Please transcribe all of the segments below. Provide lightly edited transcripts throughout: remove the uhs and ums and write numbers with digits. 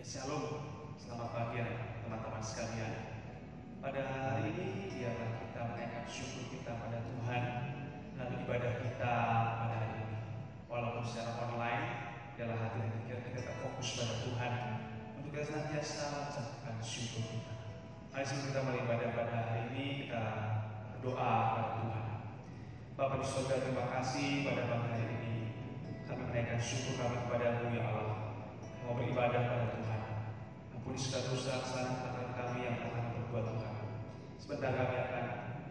Ya, shalom, selamat pagi teman-teman sekalian. Pada hari ini biarlah kita menaikkan syukur kita pada Tuhan melalui ibadah kita pada hari ini. Walaupun secara online, biarlah hati kita terfokus pada Tuhan untuk kita senantiasa mengucapkan syukur kita. Mari sebelum kita mulai ibadah pada hari ini, kita berdoa kepada Tuhan. Bapa di surga, terima kasih pada pagi hari ini kami menaikkan syukur kami kepada-Mu ya Allah. Mau beribadah pada Tuhan. Ampuni segala dosa kesalahan kami yang telah kami berbuat Tuhan. Sebentar kami akan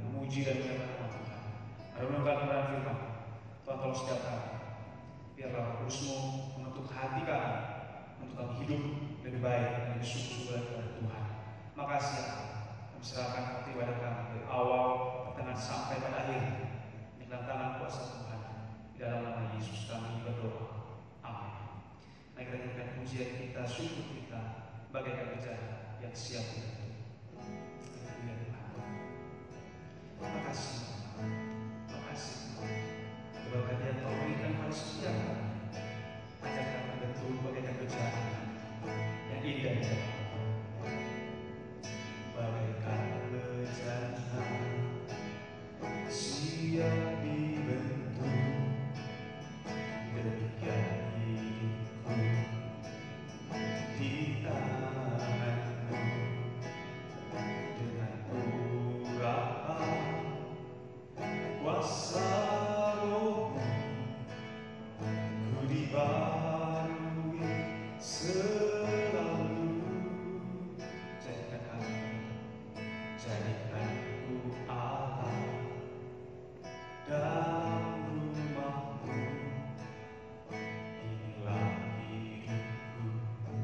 memuji dan menyembah nama Tuhan. Renungkan kebenaran firman. Tuhan tolong setiap kami. Biarlah Kudus-Mu menuntut hati kami, untuk kami hidup lebih baik dan lebih sungguh-sungguh kepada Tuhan. Makasih ya Allah. Kami serahkan hati ibadah kami dari awal, pertengahan sampai pada akhir. Di dalam tangan kuasa Tuhan. Di dalam nama Yesus kami berdoa. Mari kita nyanyikan pujian kita, syukur kita, bagaikan bejana yang siap dibantu. Terima kasih, terima kasih. Berbagai Dia telah memberikan pada setiap kami. Ajar kami betul bagaikan bejana yang indah di dalam. Bagaikan bejana siap dibentuk, demikian di tangan-Mu dengan urapan kuasa Roh-Mu, ku dibarui selalu. Jadikanku Allah dalam rumah-Mu. Inilah hidupku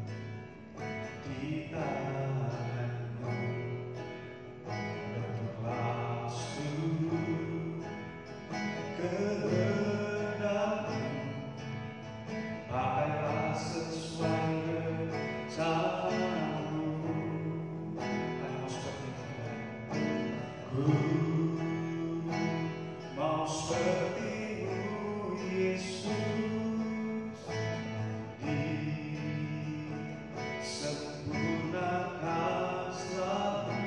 di tangan-Mu, bentuklah seluruh kehendak-Mu, pakailah sesuai rencana-Mu. Ayo mau seperti-Mu Yesus, disempurnakan selalu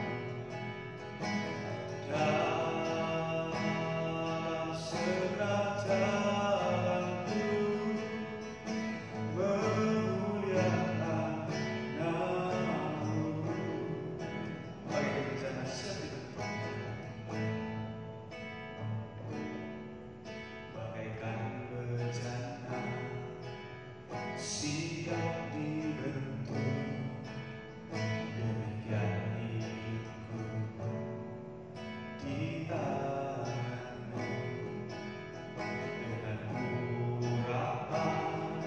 dalam segala jalanku, memuliakan nama-Mu. Bagaikan bejana siap dibentuk, bagaikan bejana siap dibentuk, demikian hidupku di tangan-Mu, dengan urapan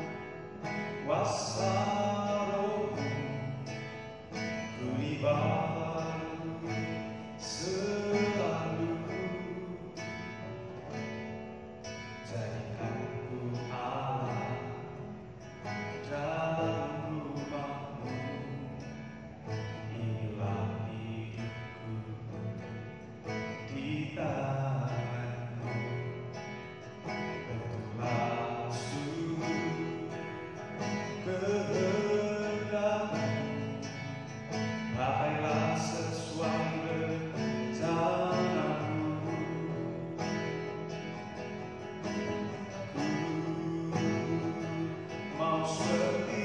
kuasa Roh-Mu, ku dibarui selalu. Jadikanku Allah dalam rumah-Mu. Inilah hidupku di tangan-Mu, bentuklah seluruh kehendak-Mu, pakailah sesuai rencana-Mu. Ku mau seperti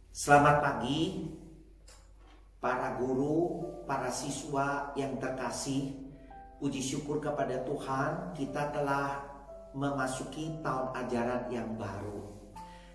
Selamat pagi para guru, para siswa yang terkasih. Puji syukur kepada Tuhan, kita telah memasuki tahun ajaran yang baru.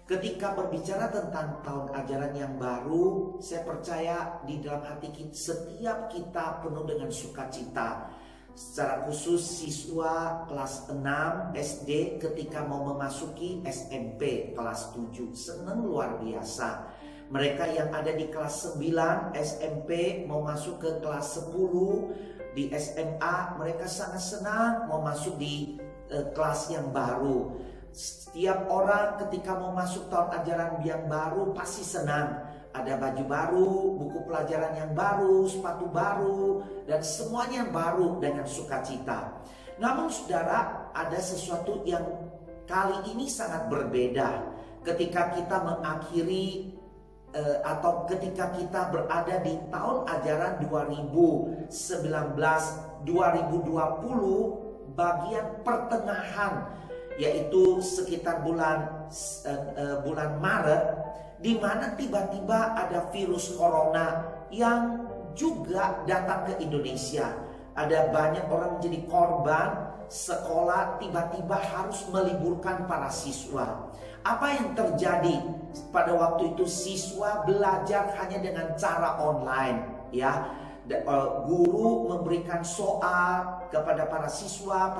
Ketika berbicara tentang tahun ajaran yang baru, saya percaya di dalam hati kita, setiap kita penuh dengan sukacita. Secara khusus siswa kelas 6 SD ketika mau memasuki SMP kelas 7, senang luar biasa. Mereka yang ada di kelas 9 SMP mau masuk ke kelas 10 di SMA, mereka sangat senang mau masuk di kelas yang baru. Setiap orang ketika mau masuk tahun ajaran yang baru pasti senang. Ada baju baru, buku pelajaran yang baru, sepatu baru, dan semuanya baru dengan sukacita. Namun saudara, ada sesuatu yang kali ini sangat berbeda ketika kita mengakhiri atau ketika kita berada di tahun ajaran 2019-2020 bagian pertengahan, yaitu sekitar bulan Maret, di mana tiba-tiba ada virus corona yang juga datang ke Indonesia. Ada banyak orang menjadi korban, sekolah tiba-tiba harus meliburkan para siswa. Apa yang terjadi pada waktu itu? Siswa belajar hanya dengan cara online, ya. Guru memberikan soal kepada para siswa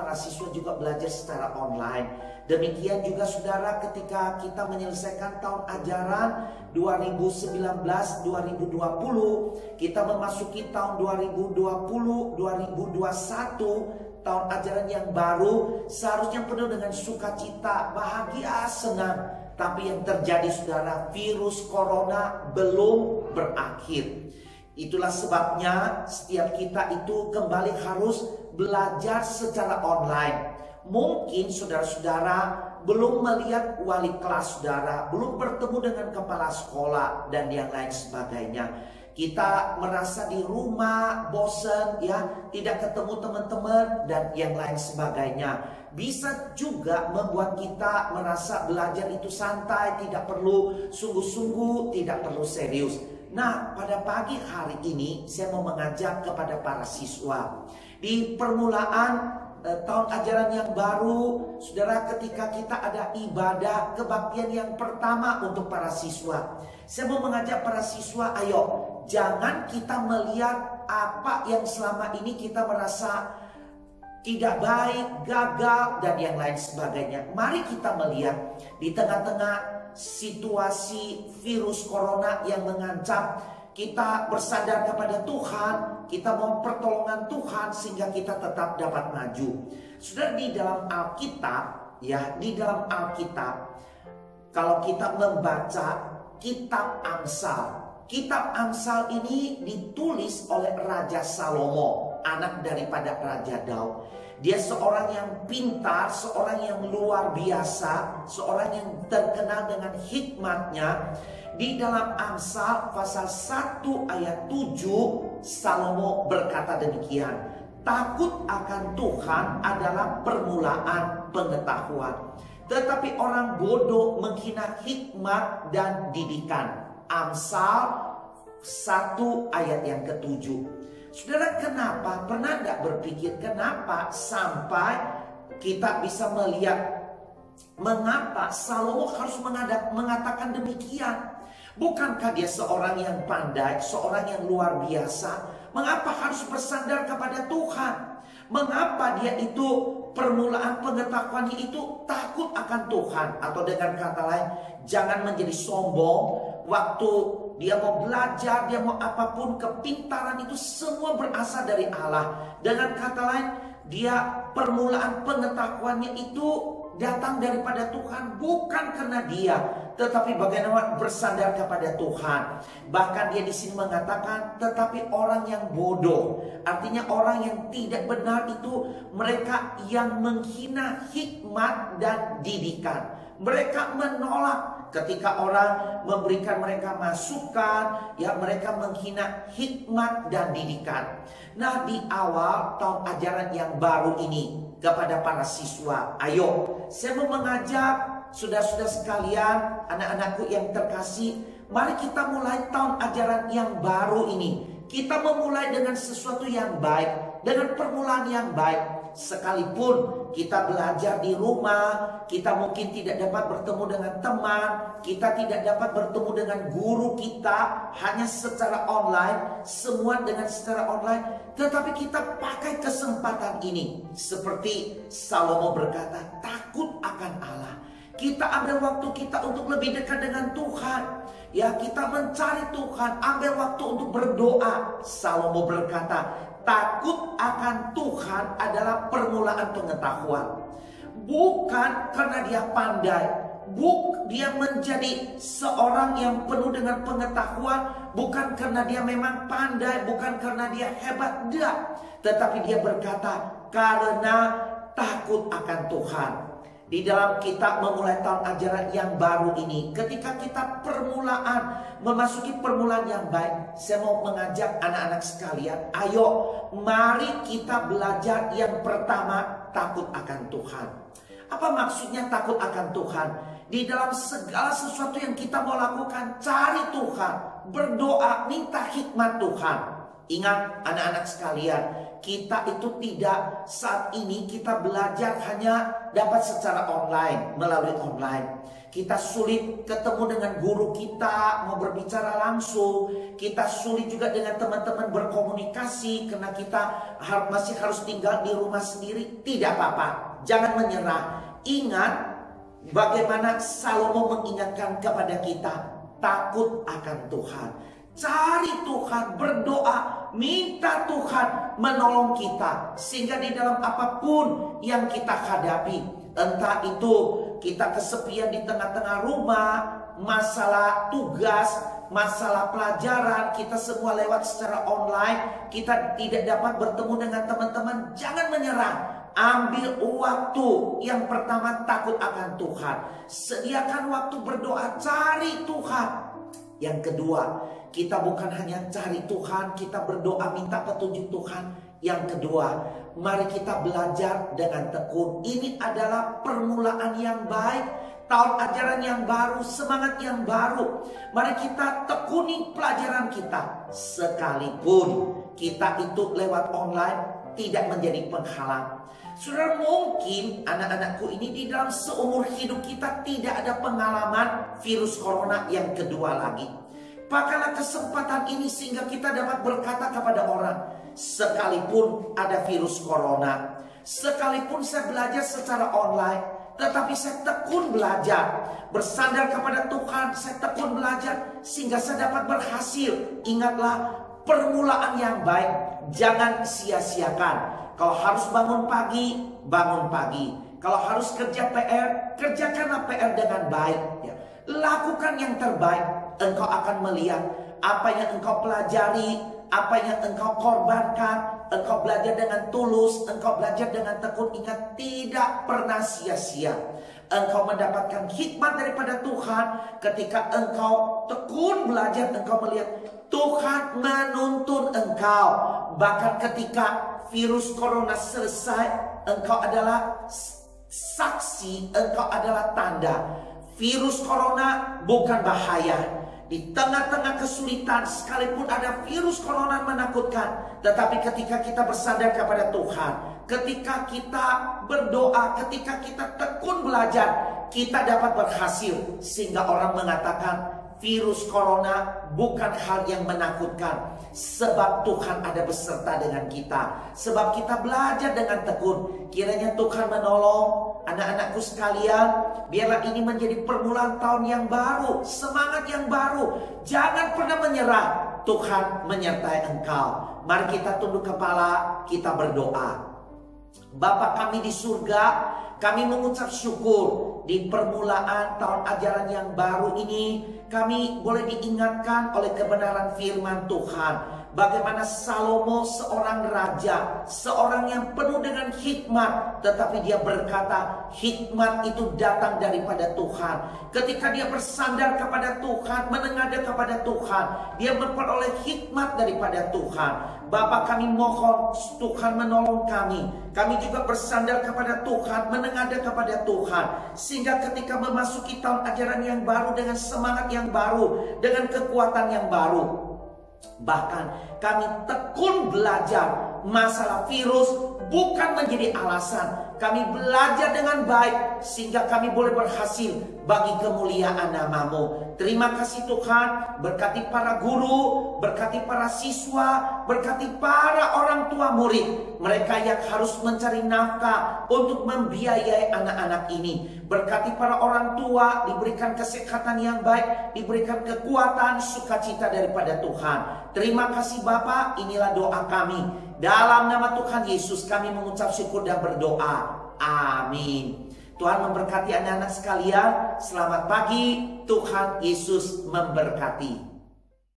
juga belajar secara online. Demikian juga saudara, ketika kita menyelesaikan tahun ajaran 2019-2020, kita memasuki tahun 2020-2021, tahun ajaran yang baru, seharusnya penuh dengan sukacita, bahagia, senang. Tapi yang terjadi saudara, virus corona belum berakhir. Itulah sebabnya setiap kita itu kembali harus belajar secara online. Mungkin saudara-saudara belum melihat wali kelas saudara, belum bertemu dengan kepala sekolah dan yang lain sebagainya. Kita merasa di rumah bosan, ya, tidak ketemu teman-teman dan yang lain sebagainya. Bisa juga membuat kita merasa belajar itu santai, tidak perlu sungguh-sungguh, tidak perlu serius. Nah, pada pagi hari ini saya mau mengajak kepada para siswa di permulaan tahun ajaran yang baru, saudara, ketika kita ada ibadah kebaktian yang pertama untuk para siswa. Saya mau mengajak para siswa, ayo, jangan kita melihat apa yang selama ini kita merasa tidak baik, gagal, dan yang lain sebagainya. Mari kita melihat di tengah-tengah situasi virus corona yang mengancam, kita bersandar kepada Tuhan, kita mohon pertolongan Tuhan sehingga kita tetap dapat maju. Sudah di dalam Alkitab, ya, di dalam Alkitab, kalau kita membaca kitab Amsal ini ditulis oleh Raja Salomo, anak daripada Raja Daud. Dia seorang yang pintar, seorang yang luar biasa, seorang yang terkenal dengan hikmatnya. Di dalam Amsal pasal 1 ayat 7, Salomo berkata demikian, takut akan Tuhan adalah permulaan pengetahuan, tetapi orang bodoh menghina hikmat dan didikan. Amsal 1 ayat yang ke-7. Saudara, kenapa? Pernah nggak berpikir kenapa sampai kita bisa melihat mengapa Salomo harus mengatakan demikian? Bukankah dia seorang yang pandai, seorang yang luar biasa? Mengapa harus bersandar kepada Tuhan? Mengapa dia itu permulaan pengetahuannya itu takut akan Tuhan? Atau dengan kata lain, jangan menjadi sombong. Waktu dia mau belajar, dia mau apapun, kepintaran itu semua berasal dari Allah. Dengan kata lain, dia permulaan pengetahuannya itu datang daripada Tuhan, bukan karena dia, tetapi bagaimana bersandar kepada Tuhan. Bahkan dia di sini mengatakan, tetapi orang yang bodoh, artinya orang yang tidak benar itu mereka yang menghina hikmat dan didikan. Mereka menolak ketika orang memberikan mereka masukan, ya, mereka menghina hikmat dan didikan. Nah, di awal tahun ajaran yang baru ini kepada para siswa, ayo, saya mau mengajak saudara-saudara sekalian, anak-anakku yang terkasih, Mari kita mulai tahun ajaran yang baru ini. Kita memulai dengan sesuatu yang baik, dengan permulaan yang baik. Sekalipun kita belajar di rumah, kita mungkin tidak dapat bertemu dengan teman, kita tidak dapat bertemu dengan guru kita, hanya secara online, semua dengan secara online. Tetapi kita pakai kesempatan ini. Seperti Salomo berkata, takut akan Allah. Kita ambil waktu kita untuk lebih dekat dengan Tuhan. Ya, kita mencari Tuhan, ambil waktu untuk berdoa. Salomo berkata, takut akan Tuhan adalah permulaan pengetahuan. Bukan karena dia pandai, dia menjadi seorang yang penuh dengan pengetahuan, bukan karena dia memang pandai, bukan karena dia hebat, tidak. Tetapi dia berkata, karena takut akan Tuhan. Di dalam kita memulai tahun ajaran yang baru ini, ketika kita memasuki permulaan yang baik, saya mau mengajak anak-anak sekalian, ayo mari kita belajar yang pertama, takut akan Tuhan. Apa maksudnya takut akan Tuhan? Di dalam segala sesuatu yang kita mau lakukan, cari Tuhan, berdoa, minta hikmat Tuhan. Ingat anak-anak sekalian, kita itu tidak saat ini kita belajar hanya dapat secara online, melalui online. Kita sulit ketemu dengan guru kita, mau berbicara langsung. Kita sulit juga dengan teman-teman berkomunikasi karena kita masih harus tinggal di rumah sendiri. Tidak apa-apa, jangan menyerah. Ingat bagaimana Salomo mengingatkan kepada kita, takut akan Tuhan. Cari Tuhan, berdoa, minta Tuhan menolong kita. Sehingga di dalam apapun yang kita hadapi, entah itu kita kesepian di tengah-tengah rumah, masalah tugas, masalah pelajaran, kita semua lewat secara online, kita tidak dapat bertemu dengan teman-teman, jangan menyerah. Ambil waktu yang pertama, takut akan Tuhan. Sediakan waktu berdoa, cari Tuhan. Yang kedua, kita bukan hanya cari Tuhan, kita berdoa minta petunjuk Tuhan. Yang kedua, mari kita belajar dengan tekun. Ini adalah permulaan yang baik, tahun ajaran yang baru, semangat yang baru. Mari kita tekuni pelajaran kita. Sekalipun kita itu lewat online tidak menjadi penghalang. Saudara, mungkin anak-anakku ini di dalam seumur hidup kita tidak ada pengalaman virus corona yang kedua lagi. Pakailah kesempatan ini sehingga kita dapat berkata kepada orang, sekalipun ada virus corona, sekalipun saya belajar secara online, tetapi saya tekun belajar, bersandar kepada Tuhan, saya tekun belajar sehingga saya dapat berhasil. Ingatlah, permulaan yang baik jangan sia-siakan. Kalau harus bangun pagi, bangun pagi. Kalau harus kerja PR, kerjakanlah PR dengan baik. Ya. Lakukan yang terbaik. Engkau akan melihat apa yang engkau pelajari, apa yang engkau korbankan. Engkau belajar dengan tulus, engkau belajar dengan tekun. Ingat, tidak pernah sia-sia. Engkau mendapatkan hikmat daripada Tuhan. Ketika engkau tekun belajar, engkau melihat Tuhan menuntun engkau. Bahkan ketika virus corona selesai, engkau adalah saksi, engkau adalah tanda. Virus corona bukan bahaya. Di tengah-tengah kesulitan, sekalipun ada virus corona menakutkan, tetapi ketika kita bersandar kepada Tuhan, ketika kita berdoa, ketika kita tekun belajar, kita dapat berhasil. Sehingga orang mengatakan virus corona bukan hal yang menakutkan, sebab Tuhan ada beserta dengan kita. Sebab kita belajar dengan tekun. Kiranya Tuhan menolong anak-anakku sekalian. Biarlah ini menjadi permulaan tahun yang baru, semangat yang baru. Jangan pernah menyerah. Tuhan menyertai engkau. Mari kita tunduk kepala, kita berdoa. Bapa kami di surga, kami mengucap syukur di permulaan tahun ajaran yang baru ini. Kami boleh diingatkan oleh kebenaran firman Tuhan. Bagaimana Salomo seorang raja, seorang yang penuh dengan hikmat, tetapi dia berkata hikmat itu datang daripada Tuhan. Ketika dia bersandar kepada Tuhan, menengadah kepada Tuhan, dia memperoleh hikmat daripada Tuhan. Bapa, kami mohon Tuhan menolong kami. Kami juga bersandar kepada Tuhan, menengadah mengada-ngada kepada Tuhan. Sehingga ketika memasuki tahun ajaran yang baru dengan semangat yang baru, dengan kekuatan yang baru. Bahkan kami tekun belajar masalah virus bukan menjadi alasan. Kami belajar dengan baik sehingga kami boleh berhasil bagi kemuliaan nama-Mu. Terima kasih Tuhan, berkati para guru, berkati para siswa, berkati para orang tua murid. Mereka yang harus mencari nafkah untuk membiayai anak-anak ini. Berkati para orang tua, diberikan kesehatan yang baik, diberikan kekuatan, sukacita daripada Tuhan. Terima kasih Bapa, inilah doa kami. Dalam nama Tuhan Yesus kami mengucap syukur dan berdoa. Amin. Tuhan memberkati anak-anak sekalian. Selamat pagi. Tuhan Yesus memberkati.